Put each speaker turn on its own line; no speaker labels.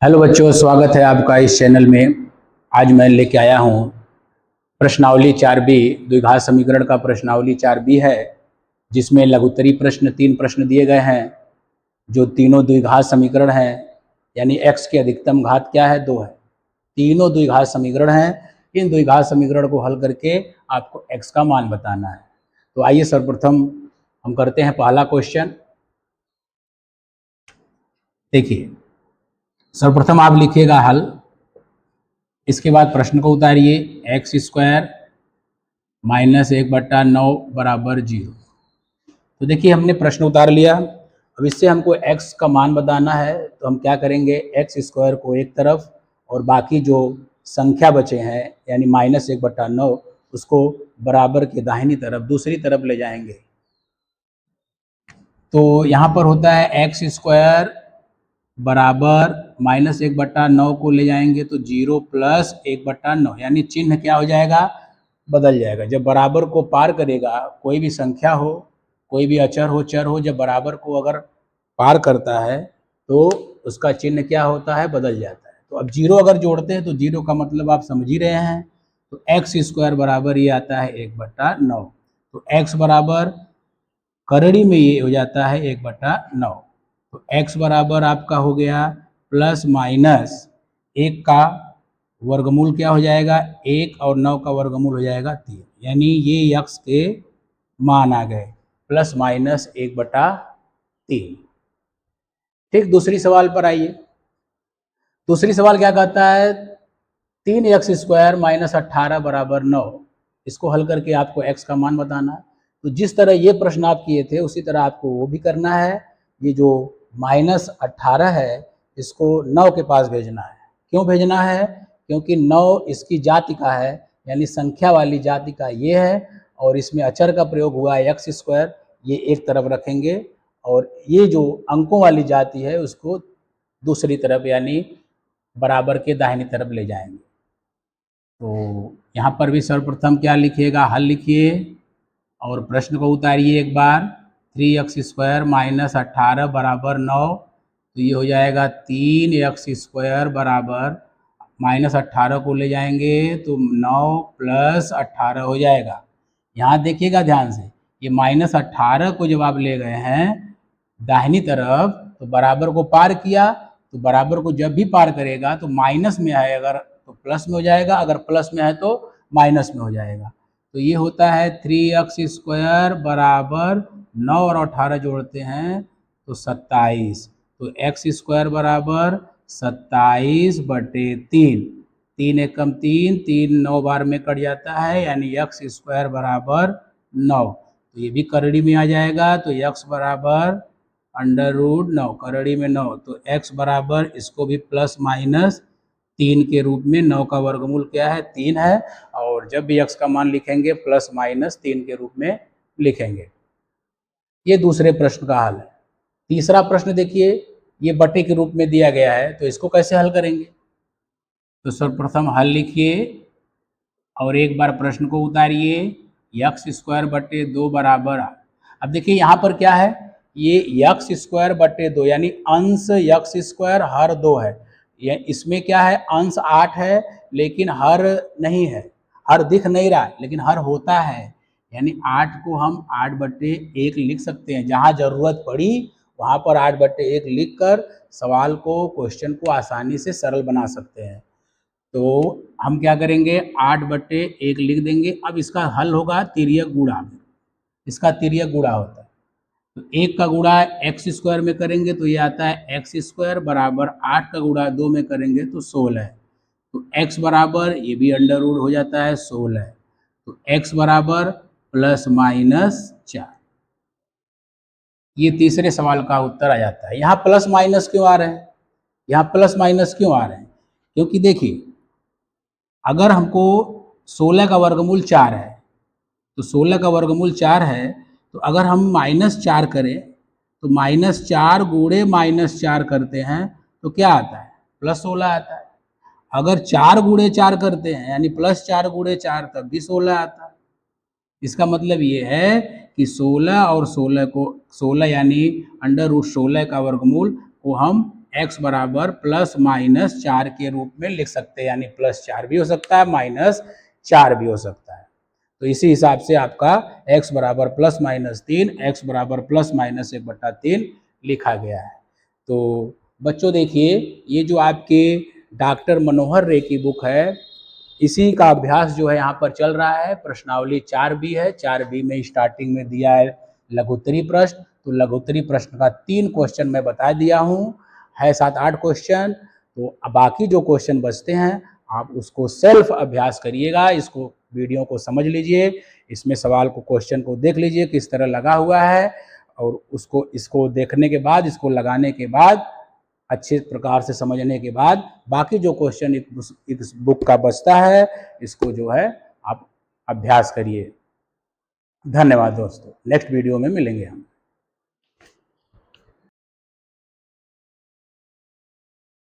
Hello बच्चों, स्वागत है आपका इस चैनल में। आज मैं लेके आया हूँ प्रश्नावली 4B, द्विघात समीकरण का प्रश्नावली 4B है, जिसमें लघुत्तरी प्रश्न 3 प्रश्न दिए गए हैं, जो तीनों द्विघात समीकरण हैं। यानी x की अधिकतम घात क्या है? 2 है। तीनों द्विघात समीकरण हैं। इन द्विघात समीकरण को हल करके आपको x का मान बताना है। तो आइए सर्वप्रथम हम करते हैं पहला क्वेश्चन। देखिए, सर्वप्रथम आप लिखिएगा हल, इसके बाद प्रश्न को उतारिए। x² -1/9 बराबर 0। तो देखिए, हमने प्रश्न उतार लिया। अब इससे हमको x का मान बताना है, तो हम क्या करेंगे, x² को एक तरफ और बाकी जो संख्या बचे हैं यानी -1/9 उसको बराबर के दाहिनी तरफ दूसरी तरफ ले जाएंगे। तो यहाँ पर होता है x² बराबर -1/9 को ले जाएंगे तो 0 + 1/9, यानी चिन्ह क्या हो जाएगा, बदल जाएगा। जब बराबर को पार करेगा, कोई भी संख्या हो, कोई भी अचर हो, चर हो, जब बराबर को अगर पार करता है तो उसका चिन्ह क्या होता है, बदल जाता है। तो अब 0 अगर जोड़ते हैं तो 0 का मतलब आप समझ ही रहे हैं। तो x² बराबर ये आता है 1/9। तो x बराबर करड़ी में ये हो जाता है 1/9। तो x बराबर आपका हो गया ±1 का वर्गमूल क्या हो जाएगा, 1 और 9 का वर्गमूल हो जाएगा 3। यानी ये x के मान आ गए ±1/3। ठीक, दूसरी सवाल पर आइए। दूसरी सवाल क्या कहता है, 3x² -18 बराबर 9। इसको हल करके आपको x का मान बताना है। तो जिस तरह ये प्रश्न आप किए थे उसी तरह आपको वो भी करना है। ये जो -18 है इसको 9 के पास भेजना है। क्यों भेजना है? क्योंकि 9 इसकी जाति का है, यानी संख्या वाली जाति का ये है, और इसमें अचर का प्रयोग हुआ है x², ये एक तरफ रखेंगे, और ये जो अंकों वाली जाति है उसको दूसरी तरफ यानी बराबर के दाहिनी तरफ ले जाएंगे। तो यहाँ पर भी सर्वप्रथम क्या लिखिएगा, हल लिखिए और प्रश्न को उतारिए एक बार। 3x² -18 बराबर 9। तो ये हो जाएगा 3x² बराबर -18 को ले जाएंगे तो 9 + 18 हो जाएगा। यहाँ देखिएगा ध्यान से, ये -18 को जब आप ले गए हैं दाहिनी तरफ तो बराबर को पार किया, तो बराबर को जब भी पार करेगा तो माइनस में है अगर तो प्लस में हो जाएगा, अगर प्लस में है तो माइनस में हो जाएगा। तो ये होता है 3x² बराबर 9 और 18 जोड़ते हैं तो 27। तो x² बराबर 27/3। 3 एकम 3, 3 9 बार में कट जाता है, यानी x² बराबर 9। तो ये भी करड़ी में आ जाएगा। तो x बराबर √9, करड़ी में 9। तो x बराबर इसको भी ±3 के रूप में, 9 का वर्गमूल क्या है, 3 है, और जब भी x का मान लिखेंगे ±3 के रूप में लिखेंगे। ये दूसरे प्रश्न का हल है। तीसरा प्रश्न देखिए, ये बटे के रूप में दिया गया है, तो इसको कैसे हल करेंगे। तो सर्वप्रथम हल लिखिए और एक बार प्रश्न को उतारिए। x²/2 बराबर, अब देखिए यहाँ पर क्या है, ये x²/2 यानी अंश x² हर 2 है। ये इसमें क्या है, अंश 8 है लेकिन हर नहीं है, हर दिख नहीं रहा है लेकिन हर होता है। यानी 8 को हम 8/1 लिख सकते हैं। जहाँ जरूरत पड़ी वहाँ पर 8/1 लिख कर सवाल को, क्वेश्चन को आसानी से सरल बना सकते हैं। तो हम क्या करेंगे, 8/1 लिख देंगे। अब इसका हल होगा तिर्यक गुणा में, इसका तिर्यक गुणा होता है। तो 1 का गुणा x² में करेंगे तो ये आता है x² बराबर 8 का गुणा 2 में करेंगे तो 16। तो x बराबर ये भी √ हो जाता है 16। तो x बराबर ±4। ये तीसरे सवाल का उत्तर आ जाता है। यहाँ प्लस माइनस क्यों आ रहे हैं, यहाँ प्लस माइनस क्यों आ रहे हैं, क्योंकि देखिए अगर हमको 16 का वर्गमूल 4 है, तो 16 का वर्गमूल 4 है, तो अगर हम -4 करें तो -4 गुणे -4 करते हैं तो क्या आता है, +16 आता है। अगर 4 गुणे 4 करते हैं यानी +4 गुणे 4 तब भी 16 आता है। इसका मतलब ये है कि 16 और 16 को 16 यानी √16 का वर्गमूल को हम x बराबर +-4 के रूप में लिख सकते हैं, यानी +4 भी हो सकता है, -4 भी हो सकता है। तो इसी हिसाब से आपका x बराबर +-3, x बराबर +-1/3 लिखा गया है। तो बच्चों देखिए, ये जो आपके डॉक्टर मनोहर रे की बुक है, इसी का अभ्यास जो है यहाँ पर चल रहा है। प्रश्नावली 4B है, 4B में स्टार्टिंग में दिया है लघुत्तरी प्रश्न, तो लघुत्तरी प्रश्न का 3 क्वेश्चन मैं बता दिया हूँ, है 7-8 क्वेश्चन। तो बाकी जो क्वेश्चन बचते हैं आप उसको सेल्फ अभ्यास करिएगा, इसको वीडियो को समझ लीजिए, इसमें सवाल को क्वेश्चन को देख लीजिए किस तरह लगा हुआ है, और इसको देखने के बाद, इसको लगाने के बाद, अच्छे प्रकार से समझने के बाद बाकी जो क्वेश्चन इस बुक का बचता है, इसको जो है आप अभ्यास करिए। धन्यवाद दोस्तों, नेक्स्ट वीडियो में मिलेंगे हम।